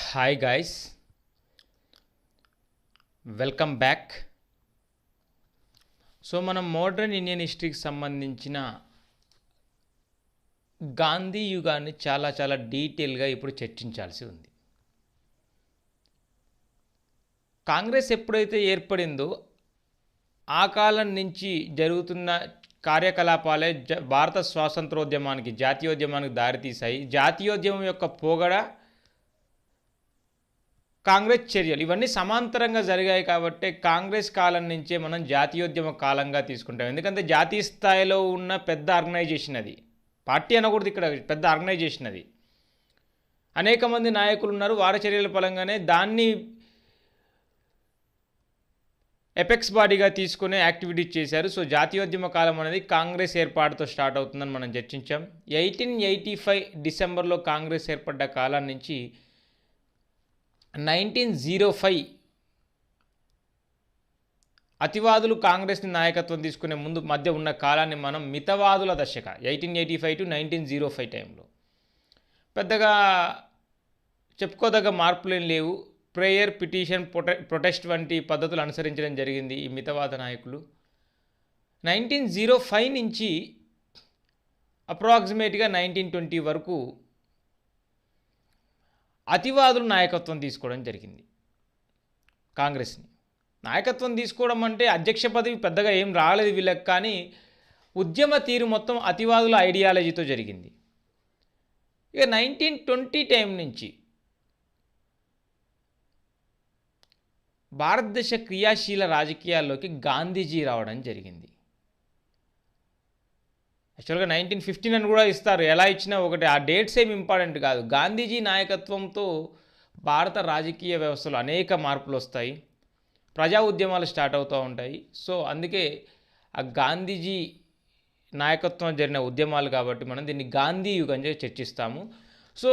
Hi guys, welcome back. So మనం modern Indian హిస్టరీకి సంబంధించిన గాంధీ యుగాన్ని చాలా డీటెయిల్గా ఇప్పుడు చర్చించాల్సి ఉంది. కాంగ్రెస్ ఎప్పుడైతే ఏర్పడిందో ఆ కాలం నుంచి జరుగుతున్న కార్యకలాపాలే భారత స్వాతంత్రోద్యమానికి, జాతీయోద్యమానికి దారితీశాయి. జాతీయోద్యమం యొక్క పోగడ, కాంగ్రెస్ చర్యలు ఇవన్నీ సమాంతరంగా జరిగాయి. కాబట్టి కాంగ్రెస్ కాలం నుంచే మనం జాతీయోద్యమ కాలంగా తీసుకుంటాం. ఎందుకంటే జాతీయ స్థాయిలో ఉన్న పెద్ద ఆర్గనైజేషన్ అది. పార్టీ అనకూడదు, ఇక్కడ పెద్ద ఆర్గనైజేషన్ అది. అనేక మంది నాయకులు ఉన్నారు. వారి చర్యల ఫలంగానే దాన్ని ఎపెక్స్ బాడీగా తీసుకునే యాక్టివిటీస్ చేశారు. సో జాతీయోద్యమ కాలం అనేది కాంగ్రెస్ ఏర్పాటుతో స్టార్ట్ అవుతుందని మనం చర్చించాం. 1885 డిసెంబర్లో కాంగ్రెస్ ఏర్పడ్డ కాలం నుంచి 1905 అతివాదులు కాంగ్రెస్ని నాయకత్వం తీసుకునే ముందు మధ్య ఉన్న కాలాన్ని మనం మితవాదుల దశక, 1885 to 1905 టైంలో పెద్దగా చెప్పుకోదగ్గ మార్పులేం లేవు. ప్రేయర్, పిటిషన్, ప్రొటెస్ట్ వంటి పద్ధతులు అనుసరించడం జరిగింది ఈ మితవాద నాయకులు. 1905 నుంచి అప్రాక్సిమేట్గా 1920 వరకు అతివాదులు నాయకత్వం తీసుకోవడం జరిగింది. కాంగ్రెస్ని నాయకత్వం తీసుకోవడం అంటే అధ్యక్ష పదవి పెద్దగా ఏం రాలేదు వీళ్ళకి, కానీ ఉద్యమ తీరు మొత్తం అతివాదుల ఐడియాలజీతో జరిగింది. ఇక 1920 టైం నుంచి భారతదేశ క్రియాశీల రాజకీయాల్లోకి గాంధీజీ రావడం జరిగింది. యాక్చువల్గా 1915 అని కూడా ఇస్తారు, ఎలా ఇచ్చినా ఒకటి. ఆ డేట్స్ ఏమి ఇంపార్టెంట్ కాదు. గాంధీజీ నాయకత్వంతో భారత రాజకీయ వ్యవస్థలో అనేక మార్పులు వస్తాయి, ప్రజా ఉద్యమాలు స్టార్ట్ అవుతూ ఉంటాయి. సో అందుకే ఆ గాంధీజీ నాయకత్వం జరిగిన ఉద్యమాలు కాబట్టి మనం దీన్ని గాంధీ యుగంగా చర్చిస్తాము. సో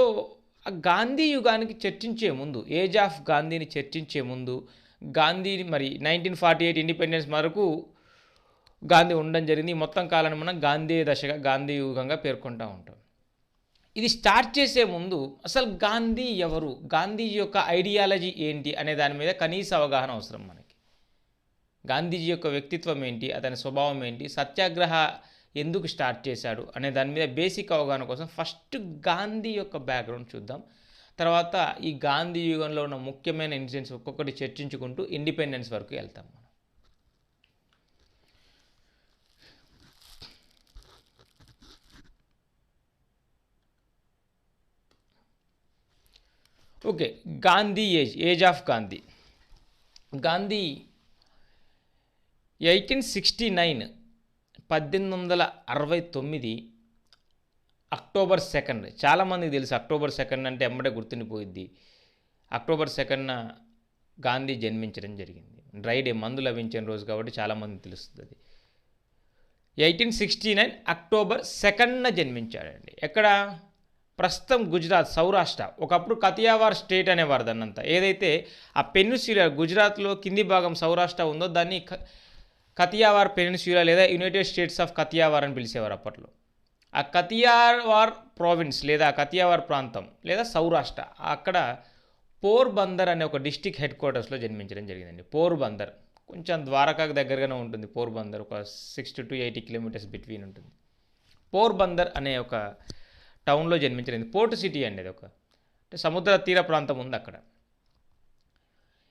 ఆ గాంధీ యుగానికి చర్చించే ముందు, ఏజ్ ఆఫ్ గాంధీని చర్చించే ముందు, గాంధీని మరి 1948 ఇండిపెండెన్స్ వరకు గాంధీ ఉండడం జరిగింది. ఈ మొత్తం కాలాన్ని మనం గాంధీ దశగా, గాంధీ యుగంగా పేర్కొంటూ ఉంటాం. ఇది స్టార్ట్ చేసే ముందు అసలు గాంధీ ఎవరు, గాంధీజీ యొక్క ఐడియాలజీ ఏంటి అనే దాని మీద కనీస అవగాహన అవసరం మనకి. గాంధీజీ యొక్క వ్యక్తిత్వం ఏంటి, అతని స్వభావం ఏంటి, సత్యాగ్రహ ఎందుకు స్టార్ట్ చేశాడు అనే దాని మీద బేసిక్ అవగాహన కోసం ఫస్ట్ గాంధీ యొక్క బ్యాక్గ్రౌండ్ చూద్దాం. తర్వాత ఈ గాంధీ యుగంలో ఉన్న ముఖ్యమైన ఇన్సిడెంట్స్ ఒక్కొక్కటి చర్చించుకుంటూ ఇండిపెండెన్స్ వరకు వెళ్తాం మనం. Okay, Gandhi age of Gandhi. Gandhi 1869 1869 October 2. చాలామందికి తెలుసు అక్టోబర్ 2 అంటే ఎమ్మడే గుర్తుండిపోయిద్ది. అక్టోబర్ 2 గాంధీ జన్మించడం జరిగింది. డ్రై డే, మందు లభించిన రోజు కాబట్టి చాలామందికి తెలుస్తుంది. 1869 అక్టోబర్ 2 జన్మించాడండి. ఎక్కడ? ప్రస్తుతం గుజరాత్, సౌరాష్ట్ర. ఒకప్పుడు కతియావార్ స్టేట్ అనేవారు దాన్నంతా. ఏదైతే ఆ పెనిన్సులా, గుజరాత్లో కింది భాగం సౌరాష్ట్ర ఉందో దాన్ని కతియావార్ పెనిన్సులా లేదా యునైటెడ్ స్టేట్స్ ఆఫ్ కతియావార్ అని పిలిచేవారు అప్పట్లో. ఆ కతియావార్ ప్రావిన్స్ లేదా కతియావార్ ప్రాంతం లేదా సౌరాష్ట్ర, అక్కడ పోర్బందర్ అనే ఒక డిస్టిక్ హెడ్ క్వార్టర్స్లో జన్మించడం జరిగిందండి. పోర్బందర్ కొంచెం ద్వారకాకు దగ్గరగానే ఉంటుంది. పోర్బందర్ ఒక 60 to 80 కిలోమీటర్స్ బిట్వీన్ ఉంటుంది. పోర్బందర్ అనే ఒక టౌన్లో జన్మించలేదు. పోర్ట్ సిటీ అండి, అది ఒక అంటే సముద్ర తీర ప్రాంతం ఉంది అక్కడ.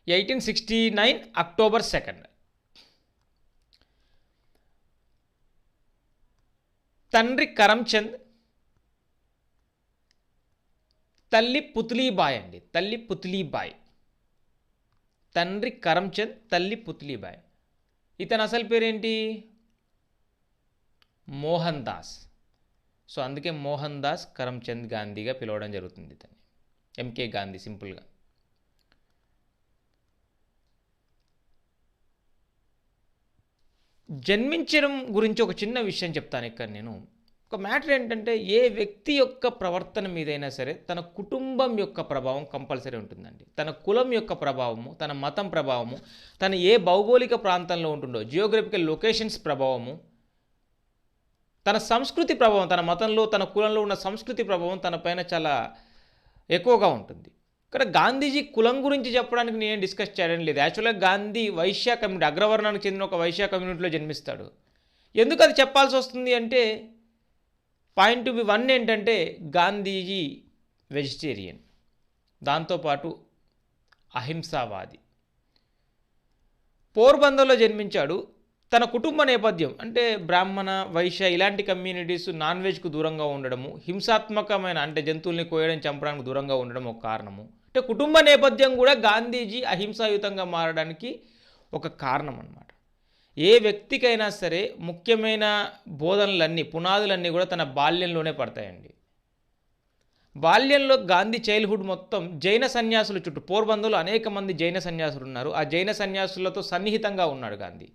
1869 అక్టోబర్ 2. తండ్రి కరమ్చంద్, తల్లి పుత్లీబాయ్ అండి. తల్లి పుత్లీబాయ్. తండ్రి కరమ్చంద్, తల్లి పుత్లీబాయ్. ఇతని అసలు పేరేంటి? మోహన్ దాస్. సో అందుకే మోహన్ దాస్ కరమ్చంద్ గాంధీగా పిలవడం జరుగుతుంది. ఇతన్ని ఎంకే గాంధీ సింపుల్గా. జన్మించడం గురించి ఒక చిన్న విషయం చెప్తాను ఇక్కడ నేను. ఒక మ్యాటర్ ఏంటంటే, ఏ వ్యక్తి యొక్క ప్రవర్తన మీదైనా సరే తన కుటుంబం యొక్క ప్రభావం కంపల్సరీ ఉంటుందండి. తన కులం యొక్క ప్రభావము, తన మతం ప్రభావము, తన ఏ భౌగోళిక ప్రాంతంలో ఉంటుందో జియోగ్రఫికల్ లొకేషన్స్ ప్రభావము, తన సంస్కృతి ప్రభావం, తన మతంలో, తన కులంలో ఉన్న సంస్కృతి ప్రభావం తన పైన చాలా ఎక్కువగా ఉంటుంది. ఇక్కడ గాంధీజీ కులం గురించి చెప్పడానికి నేను డిస్కస్ చేయడం లేదు. యాక్చువల్గా గాంధీ వైశ్య కమ్యూనిటీ, అగ్రవర్ణానికి చెందిన ఒక వైశ్య కమ్యూనిటీలో జన్మిస్తాడు. ఎందుకు అది చెప్పాల్సి వస్తుంది అంటే పాయింట్ టు బి వన్ ఏంటంటే గాంధీజీ వెజిటేరియన్, దాంతోపాటు అహింసావాది. పోర్బందర్లో జన్మించాడు. తన కుటుంబ నేపథ్యం అంటే బ్రాహ్మణ, వైశ్య ఇలాంటి కమ్యూనిటీస్ నాన్ వెజ్కు దూరంగా ఉండడము, హింసాత్మకమైన అంటే జంతువుల్ని కోయడం, చంపడానికి దూరంగా ఉండడం ఒక కారణము. అంటే కుటుంబ నేపథ్యం కూడా గాంధీజీ అహింసాయుతంగా మారడానికి ఒక కారణం అన్నమాట. ఏ వ్యక్తికైనా సరే ముఖ్యమైన బోధనలన్నీ, పునాదులన్నీ కూడా తన బాల్యంలోనే పడతాయండి. బాల్యంలో గాంధీ చైల్డ్హుడ్ మొత్తం జైన సన్యాసుల చుట్టూ, పోర్బందర్లో అనేక మంది జైన సన్యాసులు ఉన్నారు. ఆ జైన సన్యాసులతో సన్నిహితంగా ఉన్నాడు గాంధీ.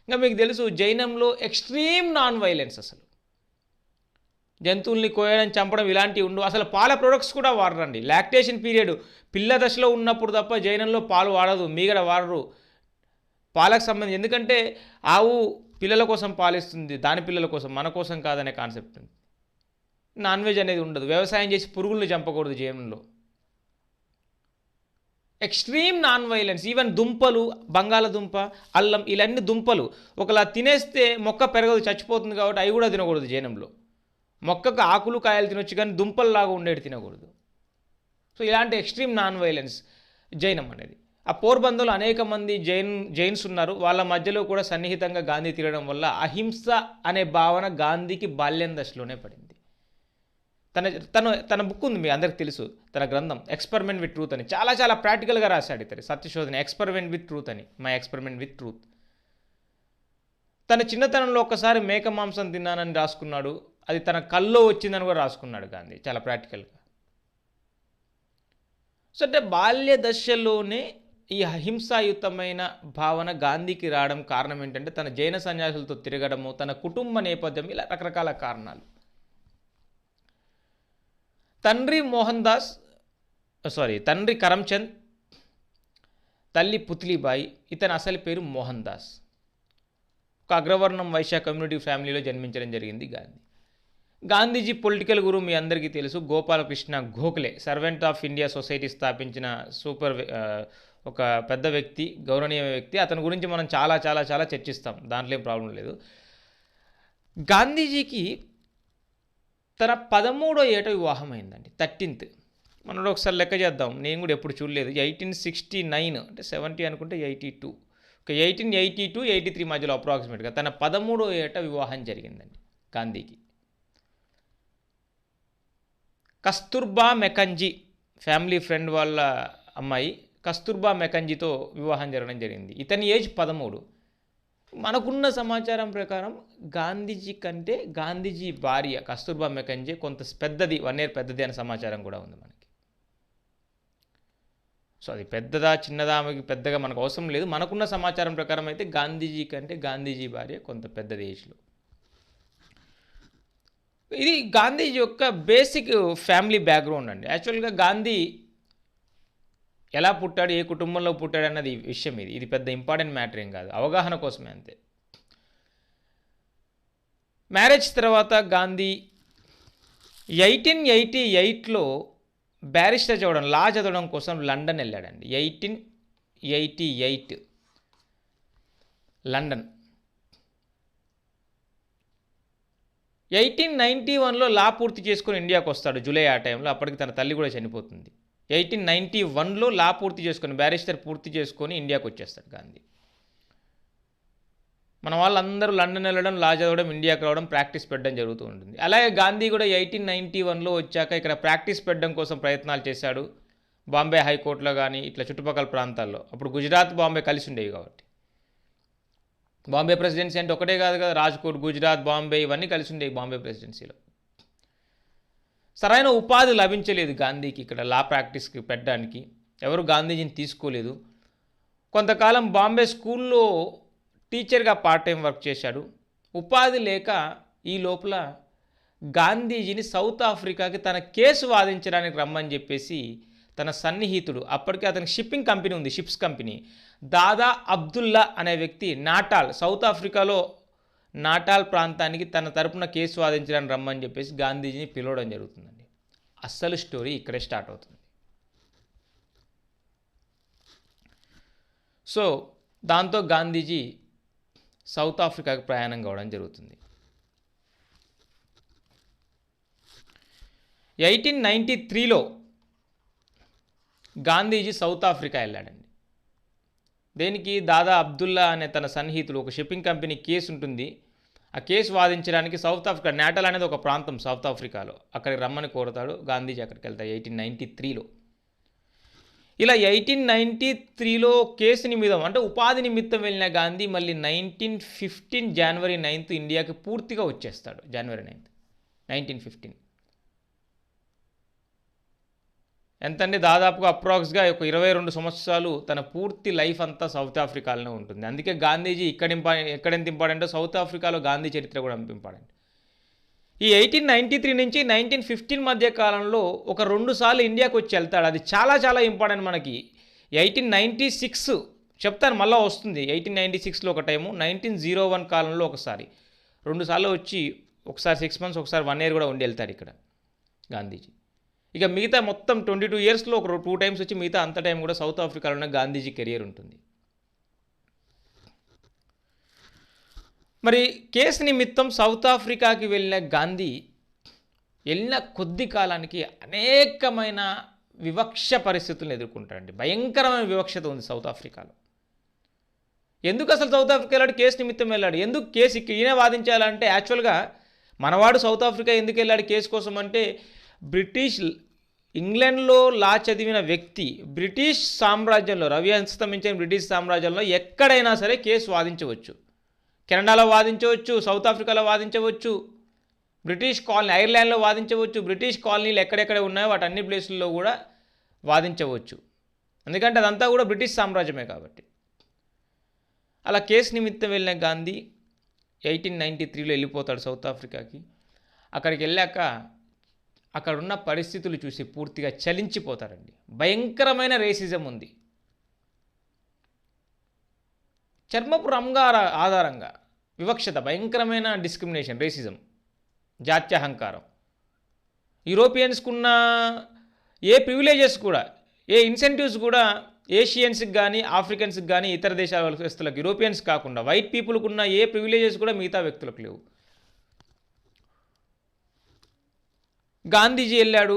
ఇంకా మీకు తెలుసు జైనంలో ఎక్స్ట్రీమ్ నాన్ వైలెన్స్, అసలు జంతువుల్ని కోయడం, చంపడం ఇలాంటివి ఉండవు. అసలు పాల ప్రొడక్ట్స్ కూడా వాడరండి. లాక్టేషన్ పీరియడ్ పిల్ల దశలో ఉన్నప్పుడు తప్ప జైనంలో పాలు వాడదు, మీగడ వాడరు పాలకు సంబంధించి. ఎందుకంటే ఆవు పిల్లల కోసం పాలిస్తుంది, దాని పిల్లల కోసం, మన కోసం కాదనే కాన్సెప్ట్ ఉంది. నాన్ వెజ్ అనేది ఉండదు. వ్యవసాయం చేసి పురుగుల్ని చంపకూడదు జైనంలో. Extreme non violence. ఈవెన్ దుంపలు, బంగాళదుంప, అల్లం ఇలాంటి దుంపలు ఒకలా తినేస్తే మొక్క పెరగదు, చచ్చిపోతుంది. కాబట్టి అవి కూడా తినకూడదు జైనంలో. మొక్కకు ఆకులు కాయలు తినొచ్చు కానీ దుంపల్లాగా ఉండేది తినకూడదు. సో ఇలాంటి ఎక్స్ట్రీమ్ నాన్ వైలెన్స్ జైనం అనేది. ఆ పోర్బందర్లో అనేక మంది జైన్స్ ఉన్నారు. వాళ్ళ మధ్యలో కూడా సన్నిహితంగా గాంధీ తిరగడం వల్ల అహింస అనే భావన గాంధీకి బాల్యం దశలోనే పడింది. తన బుక్ ఉంది, మీ అందరికి తెలుసు, తన గ్రంథం ఎక్స్పెరిమెంట్ విత్ ట్రూత్ అని. చాలా చాలా ప్రాక్టికల్గా రాశాడు ఇతను, సత్యశోధన ఎక్స్పెరిమెంట్ విత్ ట్రూత్ అని, మై ఎక్స్పెరిమెంట్ విత్ ట్రూత్. తన చిన్నతనంలో ఒక్కసారి మేక మాంసం తిన్నానని రాసుకున్నాడు. అది తన కల్లో వచ్చిందని కూడా రాసుకున్నాడు గాంధీ, చాలా ప్రాక్టికల్గా. సో అంటే బాల్య దశలోనే ఈ అహింసాయుతమైన భావన గాంధీకి రావడం కారణం ఏంటంటే తన జైన సన్యాసులతో తిరగడము, తన కుటుంబ నేపథ్యం, ఇలా రకరకాల కారణాలు. తండ్రి కరమ్చంద్, తల్లి పుత్లీబాయి. ఇతని అసలు పేరు మోహన్ దాస్. ఒక అగ్రవర్ణం వైశ్య కమ్యూనిటీ ఫ్యామిలీలో జన్మించడం జరిగింది గాంధీ. గాంధీజీ పొలిటికల్ గురువు మీ అందరికీ తెలుసు, Gopalakrishna Gokhale, servant of India society స్థాపించిన ఒక పెద్ద వ్యక్తి, గౌరవనీయ వ్యక్తి. అతని గురించి మనం చాలా చాలా చాలా చర్చిస్తాం, దాంట్లో ఏం ప్రాబ్లం లేదు. గాంధీజీకి తన 13వ ఏట వివాహం అయిందండి, 13th. మనం ఒకసారి లెక్క చేద్దాం, నేను కూడా ఎప్పుడు చూడలేదు. 1869 అంటే 70 అనుకుంటే 82, ఒక 1882, 83 మధ్యలో అప్రాక్సిమేట్గా తన 13వ ఏట వివాహం జరిగిందండి గాంధీకి. కస్తూర్బా మెకంజీ ఫ్యామిలీ ఫ్రెండ్ వాళ్ళ అమ్మాయి కస్తూర్బా మెకంజీతో వివాహం జరగడం జరిగింది. ఇతని ఏజ్ 13. మనకున్న సమాచారం ప్రకారం గాంధీజీ కంటే గాంధీజీ భార్య కస్తూర్బా మెకంజీ కొంత పెద్దది, 1 year పెద్దది అనే సమాచారం కూడా ఉంది మనకి. సో అది పెద్దదా చిన్నదా ఆమెకి పెద్దగా మనకు అవసరం లేదు. మనకున్న సమాచారం ప్రకారం అయితే గాంధీజీ కంటే గాంధీజీ భార్య కొంత పెద్దది ఏజ్లో. ఇది గాంధీజీ యొక్క బేసిక్ ఫ్యామిలీ బ్యాక్గ్రౌండ్ అండి. యాక్చువల్గా గాంధీ ఎలా పుట్టాడు, ఏ కుటుంబంలో పుట్టాడు అన్నది విషయం. ఇది పెద్ద ఇంపార్టెంట్ మ్యాటర్ ఏం కాదు, అవగాహన కోసమే అంతే. మ్యారేజ్ తర్వాత గాంధీ 1888లో బ్యారిస్టర్ చదవడం, లా చదవడం కోసం లండన్ వెళ్ళాడండి. 1888 లండన్. 1891లో లా పూర్తి చేసుకొని ఇండియాకు వస్తాడు జూలై ఆ టైంలో. అప్పటికి తన తల్లి కూడా చనిపోతుంది. 1891లో లా పూర్తి చేసుకొని, బ్యారిస్టర్ పూర్తి చేసుకొని ఇండియాకు వచ్చేస్తాడు గాంధీ. మన వాళ్ళందరూ లండన్ వెళ్ళడం, లా చదవడం, ఇండియాకి రావడం, ప్రాక్టీస్ పెట్టడం జరుగుతూ ఉంటుంది. అలాగే గాంధీ కూడా 1891లో వచ్చాక ఇక్కడ ప్రాక్టీస్ పెట్టడం కోసం ప్రయత్నాలు చేశాడు. బాంబే హైకోర్టులో కానీ ఇట్లా చుట్టుపక్కల ప్రాంతాల్లో. అప్పుడు గుజరాత్, బాంబే కలిసి ఉండేవి కాబట్టి. బాంబే ప్రెసిడెన్సీ అంటే ఒకటే కాదు కదా, రాజ్కోట్, గుజరాత్, బాంబే ఇవన్నీ కలిసి ఉండేవి బాంబే ప్రెసిడెన్సీలో. సరైన ఉపాధి లభించలేదు గాంధీకి ఇక్కడ లా ప్రాక్టీస్కి పెట్టడానికి. ఎవరు గాంధీజీని తీసుకోలేదు. కొంతకాలం బాంబే స్కూల్లో టీచర్గా పార్ట్ టైం వర్క్ చేశాడు. ఉపాధి లేక ఈ లోపల గాంధీజీని సౌత్ ఆఫ్రికాకి తన కేసు వాదించడానికి రమ్మని చెప్పేసి తన సన్నిహితుడు, అప్పటికే అతనికి షిప్పింగ్ కంపెనీ ఉంది, షిప్స్ కంపెనీ, దాదా అబ్దుల్లా అనే వ్యక్తి నాటాల్, సౌత్ ఆఫ్రికాలో నాటాల్ ప్రాంతానికి తన తరపున కేసు వాదించడానికి రమ్మని చెప్పేసి గాంధీజీని పిలవడం జరుగుతుందండి. అస్సలు స్టోరీ ఇక్కడే స్టార్ట్ అవుతుంది. సో దాంతో గాంధీజీ సౌత్ ఆఫ్రికాకు ప్రయాణం కావడం జరుగుతుంది. 1893లో గాంధీజీ సౌత్ ఆఫ్రికా వెళ్ళాడండి. దేనికి? దాదా అబ్దుల్లా అనే తన సన్నిహితులు, ఒక షిప్పింగ్ కంపెనీ కేసు ఉంటుంది, ఆ కేసు వాదించడానికి సౌత్ ఆఫ్రికా, నాటల్ అనేది ఒక ప్రాంతం సౌత్ ఆఫ్రికాలో, అక్కడికి రమ్మని కోరతాడు. గాంధీజీ అక్కడికి వెళ్తాడు 1893లో. ఇలా 1893లో కేసు నిమిత్తం, అంటే ఉపాధి నిమిత్తం వెళ్ళిన గాంధీ మళ్ళీ 1915 జనవరి 9 ఇండియాకి పూర్తిగా వచ్చేస్తాడు. జనవరి 9, 1915. ఎంతంటే దాదాపుగా అప్రాక్స్గా ఒక 22 సంవత్సరాలు తన పూర్తి లైఫ్ అంతా సౌత్ ఆఫ్రికాలోనే ఉంటుంది. అందుకే గాంధీజీ ఎక్కడెంత ఇంపార్టెంట్, సౌత్ ఆఫ్రికాలో గాంధీ చరిత్ర కూడా ఇంపార్టెంట్. ఈ 1893 నుంచి 1915 మధ్య కాలంలో ఒక 2 సార్లు ఇండియాకి వచ్చి వెళ్తాడు. అది చాలా చాలా ఇంపార్టెంట్ మనకి. 1896 చెప్తాను, మళ్ళీ వస్తుంది. 1896లో ఒక టైము, 1901 కాలంలో ఒకసారి, 2 సార్లు వచ్చి, ఒకసారి 6 months, ఒకసారి 1 year కూడా ఉండి వెళ్తారు ఇక్కడ గాంధీజీ. ఇక మిగతా మొత్తం 22 yearsలో ఒక 2 times వచ్చి, మిగతా అంత టైం కూడా సౌత్ ఆఫ్రికాలోనే గాంధీజీ కెరియర్ ఉంటుంది. మరి కేసు నిమిత్తం సౌత్ ఆఫ్రికాకి వెళ్ళిన గాంధీ వెళ్ళిన కొద్ది కాలానికి అనేకమైన వివక్ష పరిస్థితులను ఎదుర్కొంటాడండి. భయంకరమైన వివక్షత ఉంది సౌత్ ఆఫ్రికాలో. ఎందుకు అసలు సౌత్ ఆఫ్రికా వెళ్ళాడు? కేసు నిమిత్తం వెళ్ళాడు. ఎందుకు కేసు ఈయనే వాదించాలంటే, యాక్చువల్గా మనవాడు సౌత్ ఆఫ్రికా ఎందుకు వెళ్ళాడు కేసు కోసం అంటే, ఇంగ్లాండ్లో లా చదివిన వ్యక్తి బ్రిటిష్ సామ్రాజ్యంలో, రవి అస్తమించిన బ్రిటిష్ సామ్రాజ్యంలో ఎక్కడైనా సరే కేసు వాదించవచ్చు. కెనడాలో వాదించవచ్చు, సౌత్ ఆఫ్రికాలో వాదించవచ్చు, బ్రిటిష్ కాలనీ ఐర్లాండ్లో వాదించవచ్చు, బ్రిటిష్ కాలనీలు ఎక్కడెక్కడ ఉన్నాయో వాటి అన్ని ప్లేసుల్లో కూడా వాదించవచ్చు. ఎందుకంటే అదంతా కూడా బ్రిటిష్ సామ్రాజ్యమే కాబట్టి. అలా కేసు నిమిత్తం వెళ్ళిన గాంధీ 1893లో వెళ్ళిపోతాడు సౌత్ ఆఫ్రికాకి. అక్కడికి వెళ్ళాక అక్కడున్న పరిస్థితులు చూసి పూర్తిగా చలించిపోతారండి. భయంకరమైన రేసిజం ఉంది. చర్మపు రంగు ఆధారంగా వివక్షత, భయంకరమైన డిస్క్రిమినేషన్, రేసిజం, జాత్యహంకారం. యూరోపియన్స్కున్న ఏ ప్రివిలేజెస్ కూడా, ఏ ఇన్సెంటివ్స్ కూడా ఏషియన్స్కి కానీ, ఆఫ్రికన్స్కి కానీ, ఇతర దేశాల వ్యక్తులకు, యూరోపియన్స్ కాకుండా వైట్ పీపుల్కు ఉన్న ఏ ప్రివిలేజెస్ కూడా మిగతా వ్యక్తులకు లేవు. గాంధీజీ వెళ్ళాడు,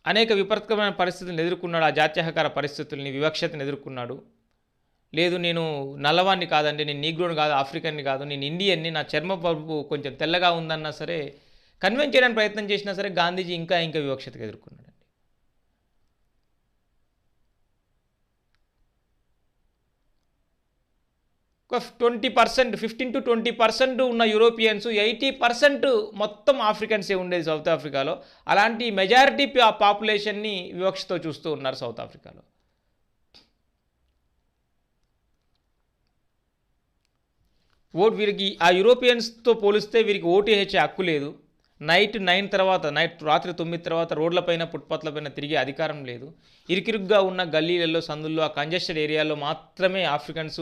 అనేక విపత్కరమైన పరిస్థితులను ఎదుర్కొన్నాడు. ఆ జాత్యహంకార పరిస్థితుల్ని, వివక్షతను ఎదుర్కొన్నాడు. లేదు, నేను నల్లవాణ్ణి కాదండి, నేను నీగ్రోని కాదు, ఆఫ్రికన్ని కాదు, నేను ఇండియన్ని, నా చర్మ పరుపు కొంచెం తెల్లగా ఉందన్నా సరే, కన్విన్స్ చేయడానికి ప్రయత్నం చేసినా సరే గాంధీజీ ఇంకా వివక్షతకు ఎదుర్కొన్నాడండి. ఒక 20%, 15 to 20% ఉన్న యూరోపియన్స్, 80% మొత్తం ఆఫ్రికన్సే ఉండేది సౌత్ ఆఫ్రికాలో. అలాంటి మెజారిటీ పాపులేషన్ని వివక్షతో చూస్తూ ఉన్నారు సౌత్ ఆఫ్రికాలో. వీరికి ఆ యూరోపియన్స్తో పోలిస్తే వీరికి ఓటు వేసే హక్కు లేదు. నైట్ 9 తర్వాత, రాత్రి 9 తర్వాత రోడ్లపైన, ఫుట్పాత్లపైన తిరిగే అధికారం లేదు. ఇరుకిరుగ్గా ఉన్న గల్లీలలో, సందుల్లో, ఆ కంజెస్టెడ్ ఏరియాలో మాత్రమే ఆఫ్రికన్స్,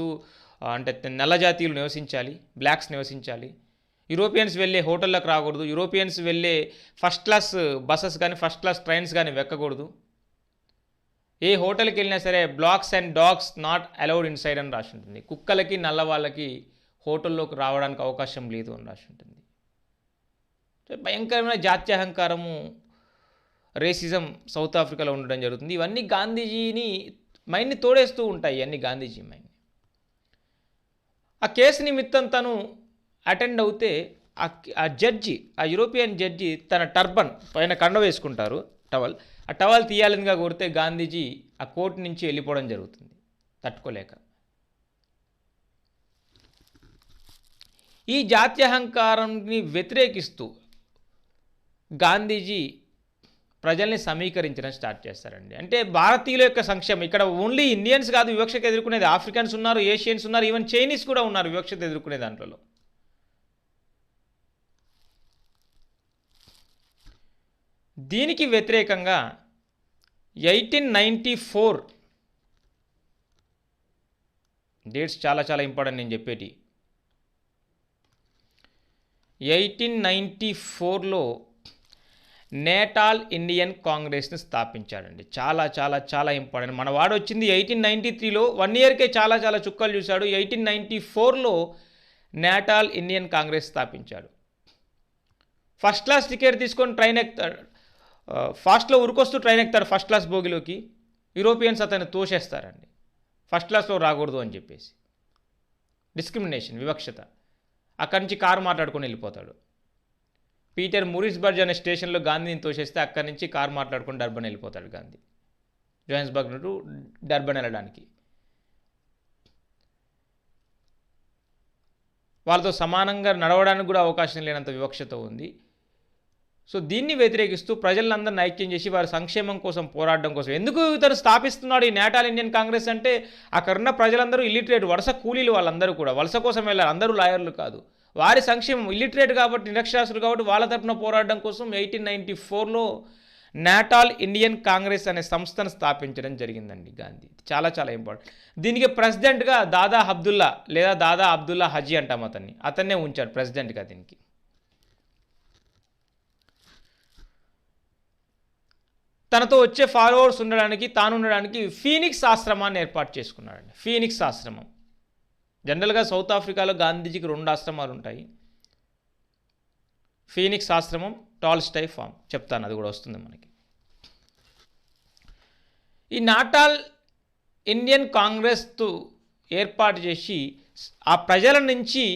అంటే నల్ల జాతీయులు నివసించాలి, బ్లాక్స్ నివసించాలి. యూరోపియన్స్ వెళ్ళే హోటళ్ళకు రాకూడదు, యూరోపియన్స్ వెళ్ళే ఫస్ట్ క్లాస్ బస్సెస్ కానీ, ఫస్ట్ క్లాస్ ట్రైన్స్ కానీ ఎక్కకూడదు. ఏ హోటల్కి వెళ్ళినా సరే blocks and dogs not allowed inside అని రాసి ఉంటుంది. కుక్కలకి, నల్ల వాళ్ళకి హోటల్లోకి రావడానికి అవకాశం లేదు అని రాసి ఉంటుంది. భయంకరమైన జాత్యహంకారము, రేసిజం సౌత్ ఆఫ్రికాలో ఉండడం జరుగుతుంది. ఇవన్నీ గాంధీజీని మైండ్ని తోడేస్తూ ఉంటాయి. ఇవన్నీ గాంధీజీ మైండ్. ఆ కేసు నిమిత్తం తను అటెండ్ అవుతే ఆ జడ్జి, ఆ యూరోపియన్ జడ్జి తన టర్బన్ పైన కండ వేసుకుంటారు, టవల్. ఆ టవల్ తీయాలనిగా కోరితే గాంధీజీ ఆ కోర్టు నుంచి వెళ్ళిపోవడం జరుగుతుంది తట్టుకోలేక. ఈ జాత్యహంకారాన్ని వ్యతిరేకిస్తూ గాంధీజీ ప్రజల్ని సమీకరించడం స్టార్ట్ చేస్తారండి. అంటే భారతీయుల యొక్క సంక్షేమం, ఇక్కడ ఓన్లీ ఇండియన్స్ కాదు వివక్షకు ఎదుర్కొనేది, ఆఫ్రికన్స్ ఉన్నారు, ఏషియన్స్ ఉన్నారు, ఈవెన్ చైనీస్ కూడా ఉన్నారు వివక్షత ఎదుర్కొనే దాంట్లో. దీనికి వ్యతిరేకంగా 1894, డేట్స్ చాలా చాలా ఇంపార్టెంట్ నేను చెప్పేటి. 1894లో నేటాల్ ఇండియన్ కాంగ్రెస్ని స్థాపించాడండి. చాలా చాలా చాలా ఇంపార్టెంట్. మన వాడు వచ్చింది 1893లో, 1 ఇయర్కే చాలా చాలా చుక్కలు చూశాడు. 1894లో నేటాల్ ఇండియన్ కాంగ్రెస్ స్థాపించాడు. ఫస్ట్ క్లాస్ టికెట్ తీసుకొని ట్రైన్ ఎక్కుతాడు, ఫాస్ట్లో ఉరికొస్తూ ట్రైన్ ఎక్కుతాడు ఫస్ట్ క్లాస్ బోగిలోకి. యూరోపియన్స్ అతన్ని తోసేస్తారండి, ఫస్ట్ క్లాస్లో రాకూడదు అని చెప్పేసి. డిస్క్రిమినేషన్, వివక్షత. అక్కడి నుంచి కారు మాట్లాడుకొని వెళ్ళిపోతాడు. పీటర్ మూరిస్బర్గ్ అనే స్టేషన్లో గాంధీని తోసేస్తే అక్కడి నుంచి కారు మాట్లాడుకొని డర్బన్ వెళ్ళిపోతాడు గాంధీ, జోహాన్స్బర్గ్ నుండి డర్బన్ వెళ్ళడానికి. వాళ్ళతో సమానంగా నడవడానికి కూడా అవకాశం లేనంత వివక్షత ఉంది. సో దీన్ని వ్యతిరేకిస్తూ ప్రజలందరిని ఐక్యం చేసి వారి సంక్షేమం కోసం పోరాడడం కోసం ఎందుకు ఇతను స్థాపిస్తున్నాడు ఈ నేటాల్ ఇండియన్ కాంగ్రెస్ అంటే, అక్కడున్న ప్రజలందరూ ఇల్లిటరేట్, వలస కూలీలు, వాళ్ళందరూ కూడా వలస కోసం వెళ్ళారు, అందరూ లాయర్లు కాదు. వారి సంక్షేమం, ఇల్లిటరేట్ కాబట్టి, నిరక్షరాస్యులు కాబట్టి వాళ్ళ తరపున పోరాడడం కోసం 1894లో నేటాల్ ఇండియన్ కాంగ్రెస్ అనే సంస్థను స్థాపించడం జరిగిందండి గాంధీ. చాలా చాలా ఇంపార్టెంట్. దీనికి ప్రెసిడెంట్గా దాదా అబ్దుల్లా లేదా దాదా అబ్దుల్లా హజీ అంటాం, అతన్నే ఉంచాడు ప్రెసిడెంట్గా. దీనికి తనతో వచ్చే ఫాలోవర్స్ ఉండడానికి, తాను ఉండడానికి ఫీనిక్స్ ఆశ్రమాన్ని ఏర్పాటు చేసుకున్నాడండి. ఫీనిక్స్ ఆశ్రమం. జనరల్గా సౌత్ ఆఫ్రికాలో గాంధీజీకి 2 ఆశ్రమాలు ఉంటాయి. ఫీనిక్స్ ఆశ్రమం, టాల్స్టాయ్ ఫామ్, చెప్తాను, అది కూడా వస్తుంది మనకి. ఈ నేటాల్ ఇండియన్ కాంగ్రెస్తో ఏర్పాటు చేసి ఆ ప్రజల నుంచి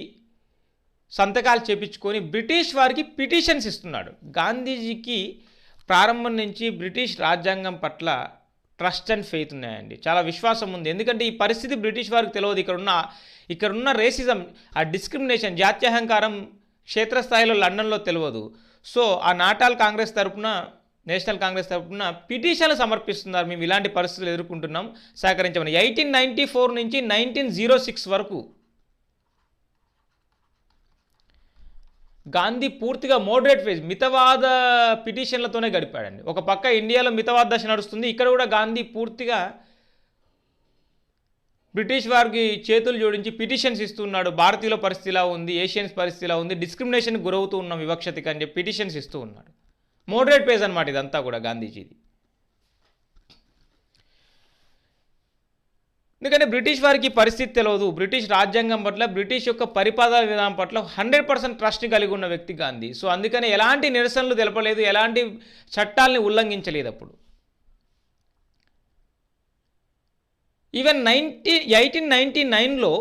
సంతకాలు చేపించుకొని బ్రిటిష్ వారికి పిటిషన్స్ ఇస్తున్నాడు. గాంధీజీకి ప్రారంభం నుంచి బ్రిటిష్ రాజ్యాంగం పట్ల ట్రస్ట్ అండ్ ఫెయిత్ ఉన్నాయండి, చాలా విశ్వాసం ఉంది. ఎందుకంటే ఈ పరిస్థితి బ్రిటిష్ వారికి తెలియదు. ఇక్కడున్న రేసిజం, ఆ డిస్క్రిమినేషన్, జాత్యహంకారం క్షేత్రస్థాయిలో లండన్లో తెలియదు. సో ఆ నేషనల్ కాంగ్రెస్ తరపున పిటిషన్లు సమర్పిస్తున్నారు, మేము ఇలాంటి పరిస్థితులు ఎదుర్కొంటున్నాం, సహకరించమని. 1894 నుంచి 1906 వరకు గాంధీ పూర్తిగా మోడరేట్ ఫేజ్, మితవాద పిటిషన్లతోనే గడిపాడండి. ఒక పక్క ఇండియాలో మితవాద దశ నడుస్తుంది, ఇక్కడ కూడా గాంధీ పూర్తిగా బ్రిటిష్ వారికి చేతులు జోడించి పిటిషన్స్ ఇస్తున్నాడు. భారతీయుల పరిస్థితి ఇలా ఉంది, ఏషియన్స్ పరిస్థితి ఇలా ఉంది, డిస్క్రిమినేషన్కి గురవుతూ ఉన్న వివక్షతకి అని చెప్పి పిటిషన్స్ ఇస్తూ ఉన్నాడు. మోడరేట్ పేజ్ అనమాట ఇదంతా కూడా గాంధీజీది. ఎందుకంటే బ్రిటిష్ వారికి పరిస్థితి తెలియదు, బ్రిటిష్ రాజ్యాంగం పట్ల, బ్రిటిష్ యొక్క పరిపాలన విధానం పట్ల 100% ట్రస్ట్ని కలిగి ఉన్న వ్యక్తి గాంధీ. సో అందుకని ఎలాంటి నిరసనలు తెలపలేదు, ఎలాంటి చట్టాలని ఉల్లంఘించలేదు. అప్పుడు ఈవెన్ 1899లో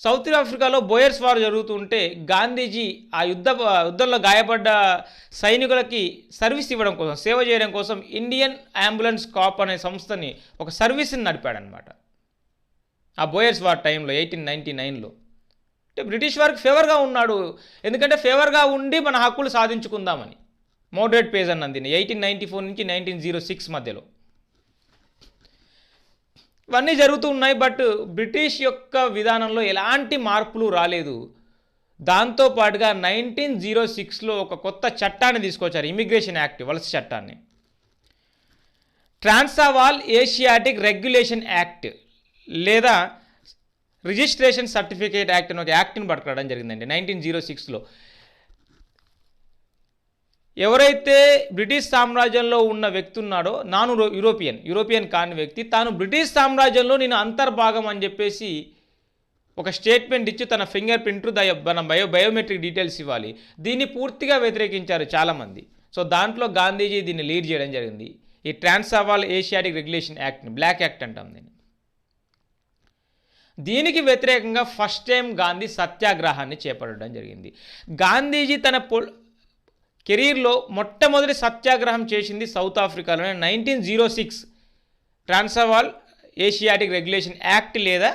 సౌత్ ఆఫ్రికాలో బోయర్స్ వార్ జరుగుతుంటే గాంధీజీ ఆ యుద్ధంలో గాయపడ్డ సైనికులకి సర్వీస్ ఇవ్వడం కోసం, సేవ చేయడం కోసం ఇండియన్ అంబులెన్స్ కార్ప్ అనే సంస్థని, ఒక సర్వీస్ని నడిపాడనమాట ఆ బోయర్స్ వార్ టైంలో 1899లో. అంటే బ్రిటిష్ వారికి ఫేవర్గా ఉన్నాడు, ఎందుకంటే ఫేవర్గా ఉండి మన హక్కులు సాధించుకుందామని. మోడరేట్ పేజ్ అన్నది 1894 నుంచి 1906 మధ్యలో ఇవన్నీ జరుగుతూ ఉన్నాయి. బట్ బ్రిటిష్ యొక్క విధానంలో ఎలాంటి మార్పులు రాలేదు. దాంతోపాటుగా 1906లో ఒక కొత్త చట్టాన్ని తీసుకొచ్చారు, ఇమిగ్రేషన్ యాక్ట్, వలస చట్టాన్ని. ట్రాన్సావాల్ ఏషియాటిక్ రెగ్యులేషన్ యాక్ట్ లేదా రిజిస్ట్రేషన్ సర్టిఫికేట్ యాక్ట్ అని ఒక యాక్ట్ని పట్టుకోవడం జరిగిందండి 1906లో. ఎవరైతే బ్రిటిష్ సామ్రాజ్యంలో ఉన్న వ్యక్తి ఉన్నాడో, యూరోపియన్ కాని వ్యక్తి, తాను బ్రిటిష్ సామ్రాజ్యంలో నేను అంతర్భాగం అని చెప్పేసి ఒక స్టేట్మెంట్ ఇచ్చి తన ఫింగర్ ప్రింట్, మన బయోమెట్రిక్ డీటెయిల్స్ ఇవ్వాలి. దీన్ని పూర్తిగా వ్యతిరేకించారు చాలామంది. సో దాంట్లో గాంధీజీ దీన్ని లీడ్ చేయడం జరిగింది. ఈ ట్రాన్సావాల్ ఏషియాటిక్ రెగ్యులేషన్ యాక్ట్ని, బ్లాక్ యాక్ట్ అంటాం దీన్ని. దీనికి వ్యతిరేకంగా ఫస్ట్ టైం గాంధీ సత్యాగ్రహాన్ని చేపట్టడం జరిగింది. గాంధీజీ తన కెరీర్లో మొట్టమొదటి సత్యాగ్రహం చేసింది సౌత్ ఆఫ్రికాలోనే 1906 ట్రాన్సావాల్ ఏషియాటిక్ రెగ్యులేషన్ యాక్ట్ లేదా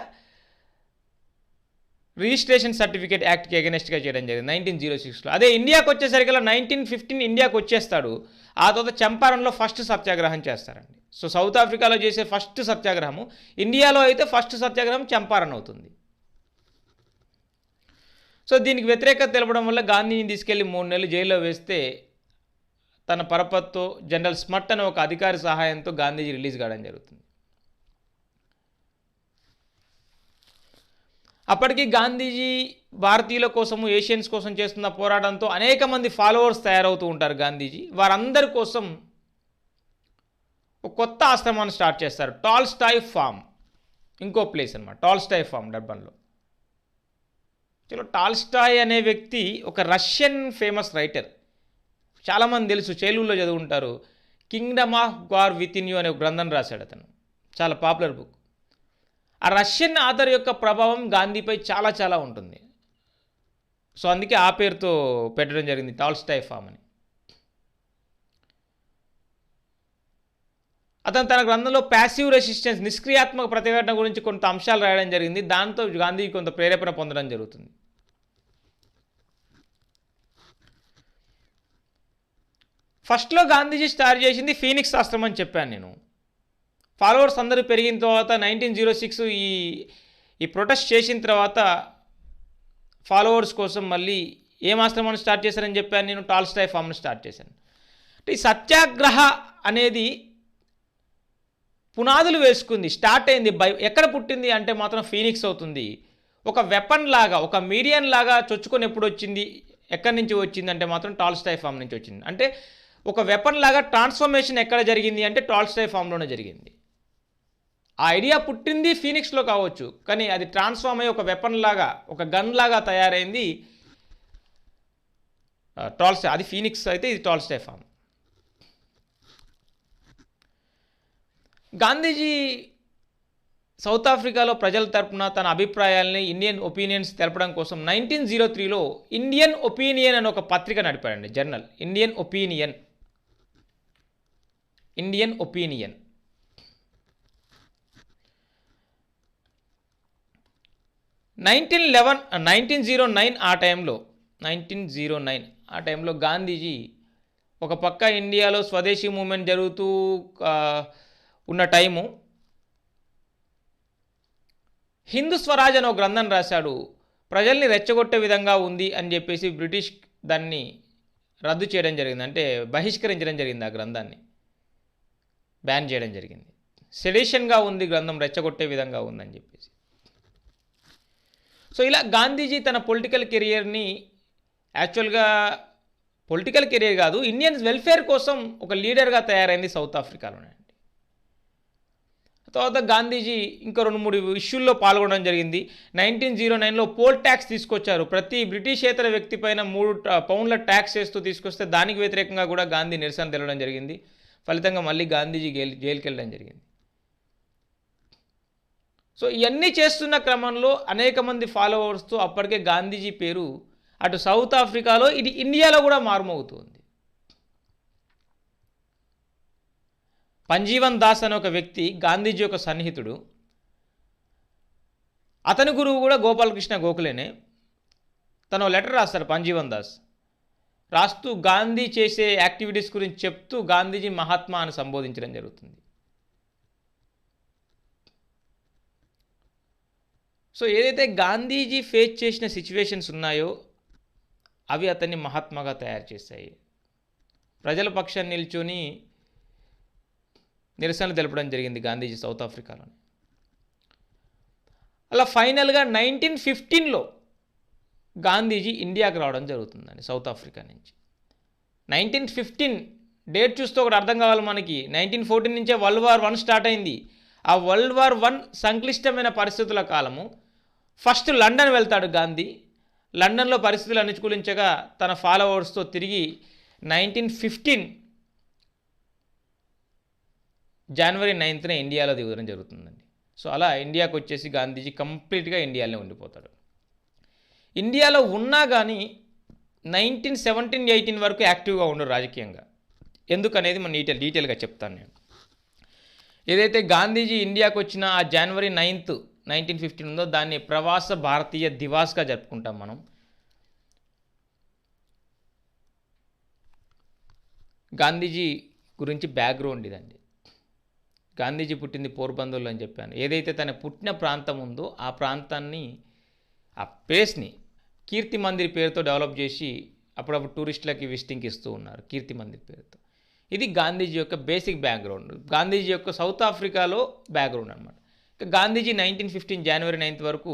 రిజిస్ట్రేషన్ సర్టిఫికేట్ యాక్ట్కి ఎగనెస్ట్గా చేయడం జరిగింది 1906లో. అదే ఇండియాకి వచ్చేసరికి 1915 ఇండియాకి వచ్చేస్తాడు. ఆ తర్వాత చంపారణ్లో ఫస్ట్ సత్యాగ్రహం చేస్తారండి. సో సౌత్ ఆఫ్రికాలో చేసే ఫస్ట్ సత్యాగ్రహము, ఇండియాలో అయితే ఫస్ట్ సత్యాగ్రహం చంపారణ్ అవుతుంది. సో దీనికి వ్యతిరేకత తెలపడం వల్ల గాంధీని తీసుకెళ్లి 3 నెలలు జైల్లో వేస్తే తన పరపతితో జనరల్ స్మట్ అనే ఒక అధికారి సహాయంతో గాంధీజీ రిలీజ్ కావడం జరుగుతుంది. అప్పటికి గాంధీజీ భారతీయుల కోసము ఏషియన్స్ కోసం చేస్తున్న పోరాటంతో అనేక మంది ఫాలోవర్స్ తయారవుతూ ఉంటారు గాంధీజీ. వారందరి కోసం ఒక కొత్త ఆశ్రమాన్ని స్టార్ట్ చేస్తారు, టాల్స్టాయ్ ఫామ్. ఇంకో ప్లేస్ అనమాట టాల్స్టాయ్ ఫామ్ డర్బన్లో. చలో, టాల్స్టాయ్ అనే వ్యక్తి ఒక రష్యన్ ఫేమస్ రైటర్. చాలామంది తెలుసు, చైల్డ్హుడ్లో చదువుంటారు. Kingdom of God within you అనే ఒక గ్రంథం రాశాడు అతను, చాలా పాపులర్ బుక్. ఆ రష్యన్ ఆథర్ యొక్క ప్రభావం గాంధీపై చాలా చాలా ఉంటుంది. సో అందుకే ఆ పేరుతో పెట్టడం జరిగింది, టాల్స్టాయ్ ఫామ్ అని. అతను తన గ్రంథంలో ప్యాసివ్ రెసిస్టెన్స్, నిష్క్రియాత్మక ప్రతిఘటన గురించి కొంత అంశాలు రాయడం జరిగింది. దాంతో గాంధీ కొంత ప్రేరేపణ పొందడం జరుగుతుంది. ఫస్ట్లో గాంధీజీ స్టార్ట్ చేసింది ఫీనిక్స్ ఆశ్రమం అని చెప్పాను నేను. ఫాలోవర్స్ అందరూ పెరిగిన తర్వాత 1906 ఈ ప్రొటెస్ట్ చేసిన తర్వాత ఫాలోవర్స్ కోసం మళ్ళీ ఏం ఆశ్రమాన్ని స్టార్ట్ చేశారని చెప్పాను నేను, టాల్స్టాయ్ ఫామ్ని స్టార్ట్ చేశాను. అంటే ఈ సత్యాగ్రహ అనేది పునాదులు వేసుకుంది, స్టార్ట్ అయింది. ఎక్కడ పుట్టింది అంటే మాత్రం ఫీనిక్స్ అవుతుంది. ఒక వెపన్ లాగా, ఒక మీడియం లాగా చొచ్చుకొని ఎప్పుడు వచ్చింది, ఎక్కడి నుంచి వచ్చింది అంటే మాత్రం టాల్స్టాయ్ ఫామ్ నుంచి వచ్చింది. అంటే ఒక వెపన్ లాగా ట్రాన్స్ఫర్మేషన్ ఎక్కడ జరిగింది అంటే టాల్స్టాయ్ ఫామ్లోనే జరిగింది. ఆ ఐడియా పుట్టింది ఫీనిక్స్లో కావచ్చు, కానీ అది ట్రాన్స్ఫార్మ్ అయ్యి ఒక వెపన్ లాగా, ఒక గన్ లాగా తయారైంది టాల్స్టాయ్. అది ఫీనిక్స్ అయితే ఇది టాల్స్టాయ్ ఫామ్. గాంధీజీ సౌత్ ఆఫ్రికాలో ప్రజల తరపున తన అభిప్రాయాల్ని, ఇండియన్ ఒపీనియన్స్ తెలపడం కోసం 1903లో ఇండియన్ ఒపీనియన్ అని ఒక పత్రిక నడిపాడండి, జర్నల్. ఇండియన్ ఒపీనియన్ 1909 ఆ టైంలో గాంధీజీ ఒక పక్క ఇండియాలో స్వదేశీ మూవ్మెంట్ జరుగుతూ ఉన్న టైము, హిందూ స్వరాజ్ అనే ఒక గ్రంథం రాశాడు. ప్రజల్ని రెచ్చగొట్టే విధంగా ఉంది అని చెప్పేసి బ్రిటిష్ దాన్ని రద్దు చేయడం జరిగింది, అంటే బహిష్కరించడం జరిగింది. ఆ గ్రంథాన్ని బ్యాన్ చేయడం జరిగింది. సెడిషన్గా ఉంది గ్రంథం, రెచ్చగొట్టే విధంగా ఉందని చెప్పేసి. సో ఇలా గాంధీజీ తన పొలిటికల్ కెరియర్ని, యాక్చువల్గా పొలిటికల్ కెరియర్ కాదు, ఇండియన్స్ వెల్ఫేర్ కోసం ఒక లీడర్గా తయారైంది సౌత్ ఆఫ్రికాలోనే. తర్వాత గాంధీజీ ఇంకా 2-3 ఇష్యూల్లో పాల్గొనడం జరిగింది. 1909లో పోల్ ట్యాక్స్ తీసుకొచ్చారు. ప్రతి బ్రిటిషేతర వ్యక్తి పైన 3 పౌండ్ల ట్యాక్స్ వేస్తూ తీసుకొస్తే దానికి వ్యతిరేకంగా కూడా గాంధీ నిరసన తెలవడం జరిగింది. ఫలితంగా మళ్ళీ గాంధీజీ జైలుకి వెళ్ళడం జరిగింది. సో ఇవన్నీ చేస్తున్న క్రమంలో అనేక మంది ఫాలోవర్స్తో అప్పటికే గాంధీజీ పేరు అటు సౌత్ ఆఫ్రికాలో, ఇది ఇండియాలో కూడా మారుమోగుతుంది. పంజీవన్ దాస్ అనే ఒక వ్యక్తి గాంధీజీ యొక్క సన్నిహితుడు. అతని గురువు కూడా గోపాలకృష్ణ గోఖలేనే. తను లెటర్ రాస్తారు పంజీవన్ దాస్, రాస్తూ గాంధీ చేసే యాక్టివిటీస్ గురించి చెప్తూ గాంధీజీ మహాత్మా అని సంబోధించడం జరుగుతుంది. సో ఏదైతే గాంధీజీ ఫేస్ చేసిన సిచ్యువేషన్స్ ఉన్నాయో అవి అతన్ని మహాత్మాగా తయారు చేస్తాయి. ప్రజల పక్షాన్ని నిల్చొని నిరసనలు తెలపడం జరిగింది గాంధీజీ సౌత్ ఆఫ్రికాలో. అలా ఫైనల్గా 1915లో గాంధీజీ ఇండియాకి రావడం జరుగుతుందండి సౌత్ ఆఫ్రికా నుంచి. 1915 డేట్ చూస్తే ఒకటి అర్థం కావాలి మనకి. 1914 నుంచే వరల్డ్ వార్ 1 స్టార్ట్ అయింది. ఆ వరల్డ్ వార్ 1 సంక్లిష్టమైన పరిస్థితుల కాలము. ఫస్ట్ లండన్ వెళ్తాడు గాంధీ. లండన్లో పరిస్థితులు అనుకూలించగా తన ఫాలోవర్స్తో తిరిగి 1915 జనవరి 9న ఇండియాలో దిగడం జరుగుతుందండి. సో అలా ఇండియాకు వచ్చేసి గాంధీజీ కంప్లీట్గా ఇండియాలోనే ఉండిపోతాడు. ఇండియాలో ఉన్నా కానీ 1917-18 వరకు యాక్టివ్గా ఉండరు రాజకీయంగా. ఎందుకనేది మనం డీటెయిల్గా చెప్తాను నేను. ఏదైతే గాంధీజీ ఇండియాకు వచ్చిన ఆ జనవరి 9th 1915 ఉందో దాన్ని ప్రవాస భారతీయ దివాస్గా జరుపుకుంటాం మనం. గాంధీజీ గురించి బ్యాక్గ్రౌండ్ ఇదండి. గాంధీజీ పుట్టింది పోర్బందర్లో అని చెప్పాను. ఏదైతే తన పుట్టిన ప్రాంతం ఉందో ఆ ప్రాంతాన్ని, ఆ ప్లేస్ని కీర్తి మందిర్ పేరుతో డెవలప్ చేసి అప్పుడప్పుడు టూరిస్టులకి విజిటింగ్కి ఇస్తూ ఉన్నారు కీర్తి మందిర్ పేరుతో. ఇది గాంధీజీ యొక్క బేసిక్ బ్యాక్గ్రౌండ్, గాంధీజీ యొక్క సౌత్ ఆఫ్రికాలో బ్యాక్గ్రౌండ్ అనమాట. గాంధీజీ 1915 జనవరి 9th వరకు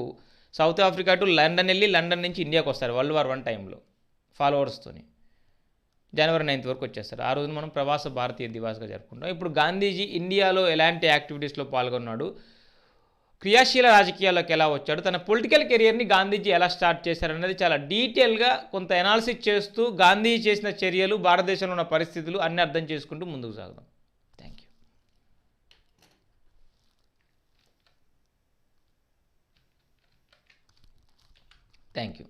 సౌత్ ఆఫ్రికా టు లండన్ వెళ్ళి లండన్ నుంచి ఇండియాకి వస్తారు World War I టైంలో ఫాలోవర్స్తోని. జనవరి 9 వరకు వచ్చేస్తారు. ఆ రోజున మనం ప్రవాస భారతీయ దివాస్గా జరుపుకుంటాం. ఇప్పుడు గాంధీజీ ఇండియాలో ఎలాంటి యాక్టివిటీస్లో పాల్గొన్నాడు, క్రియాశీల రాజకీయాల్లోకి ఎలా వచ్చాడు, తన పొలిటికల్ కెరియర్ని గాంధీజీ ఎలా స్టార్ట్ చేశారనేది చాలా డీటెయిల్గా కొంత ఎనాలిసిస్ చేస్తూ గాంధీజీ చేసిన చర్యలు, భారతదేశంలో ఉన్న పరిస్థితులు అన్నీ అర్థం చేసుకుంటూ ముందుకు సాగుదాం. Thank you. Thank you.